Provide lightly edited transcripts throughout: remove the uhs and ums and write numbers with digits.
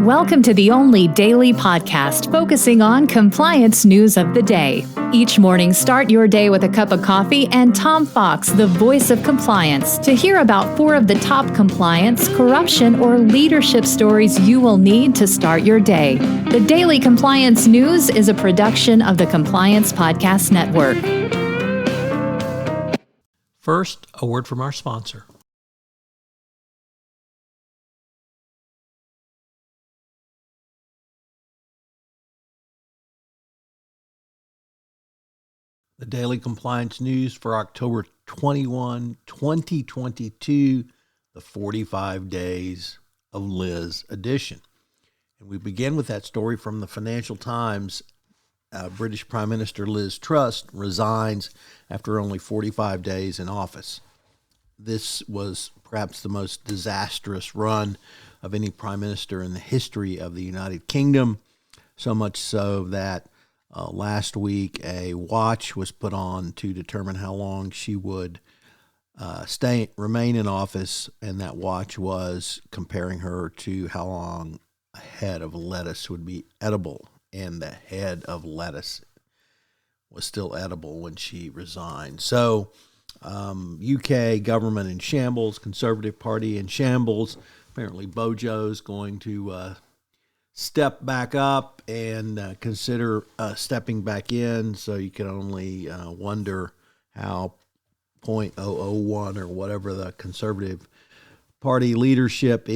Welcome to the only daily podcast focusing on compliance news of the day. Each morning, start your day with a cup of coffee and Tom Fox, the voice of compliance, to hear about 4 of the top compliance, corruption, or leadership stories you will need to start your day. The Daily Compliance News is a production of the Compliance Podcast Network. First, a word from our sponsor. The Daily Compliance News for October 21, 2022, the 45 Days of Liz edition. And we begin with that story from the Financial Times. British Prime Minister Liz Truss resigns after only 45 days in office. This was perhaps the most disastrous run of any prime minister in the history of the United Kingdom, so much so that last week, a watch was put on to determine how long she would remain in office, and that watch was comparing her to how long a head of lettuce would be edible, and the head of lettuce was still edible when she resigned. So, UK government in shambles, Conservative Party in shambles. Apparently, Bojo's going to step back up and consider stepping back in, so you can only wonder how 0.001 or whatever the Conservative Party leadership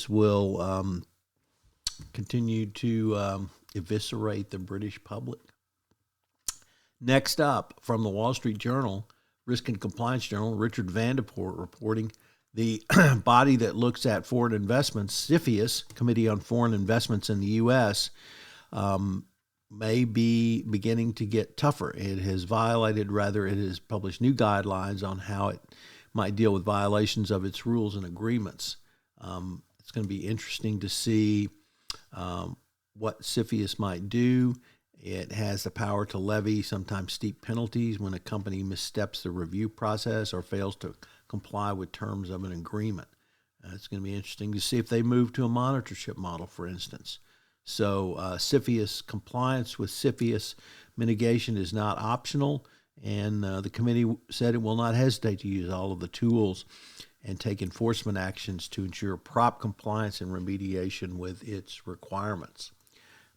will continue to eviscerate the British public. Next up, from the Wall Street Journal, Risk and Compliance Journal, Richard Vanderpoort reporting the body that looks at foreign investments, CFIUS, Committee on Foreign Investments in the U.S., may be beginning to get tougher. It has published new guidelines on how it might deal with violations of its rules and agreements. It's going to be interesting to see what CFIUS might do. It has the power to levy sometimes steep penalties when a company missteps the review process or fails to comply with terms of an agreement. It's going to be interesting to see if they move to a monitorship model, for instance. So CFIUS compliance with CFIUS mitigation is not optional, and the committee said it will not hesitate to use all of the tools and take enforcement actions to ensure prompt compliance and remediation with its requirements.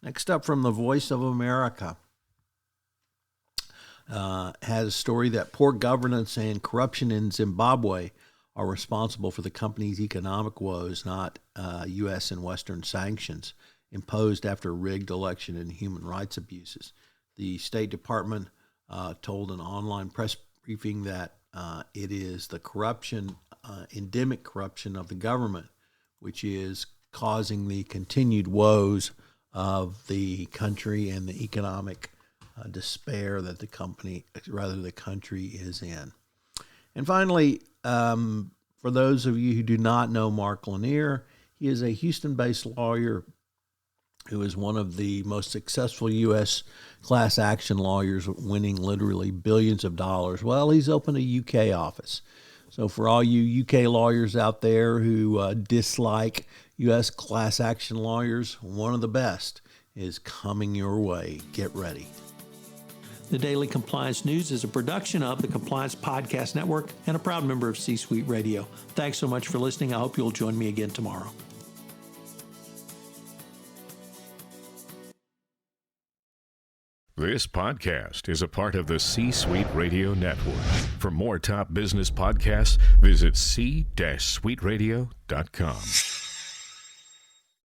Next up, from the Voice of America, has a story that poor governance and corruption in Zimbabwe are responsible for the company's economic woes, not U.S. and Western sanctions imposed after a rigged election and human rights abuses. The State Department told an online press briefing that it is the corruption, endemic corruption of the government, which is causing the continued woes of the country and the economic despair that the country is in. And finally, for those of you who do not know Mark Lanier, he is a Houston-based lawyer who is one of the most successful U.S. class action lawyers, winning literally billions of dollars. Well, he's opened a UK office. So for all you UK lawyers out there who dislike U.S. class action lawyers, one of the best is coming your way. Get ready. The Daily Compliance News is a production of the Compliance Podcast Network and a proud member of C-Suite Radio. Thanks so much for listening. I hope you'll join me again tomorrow. This podcast is a part of the C-Suite Radio Network. For more top business podcasts, visit c-suiteradio.com.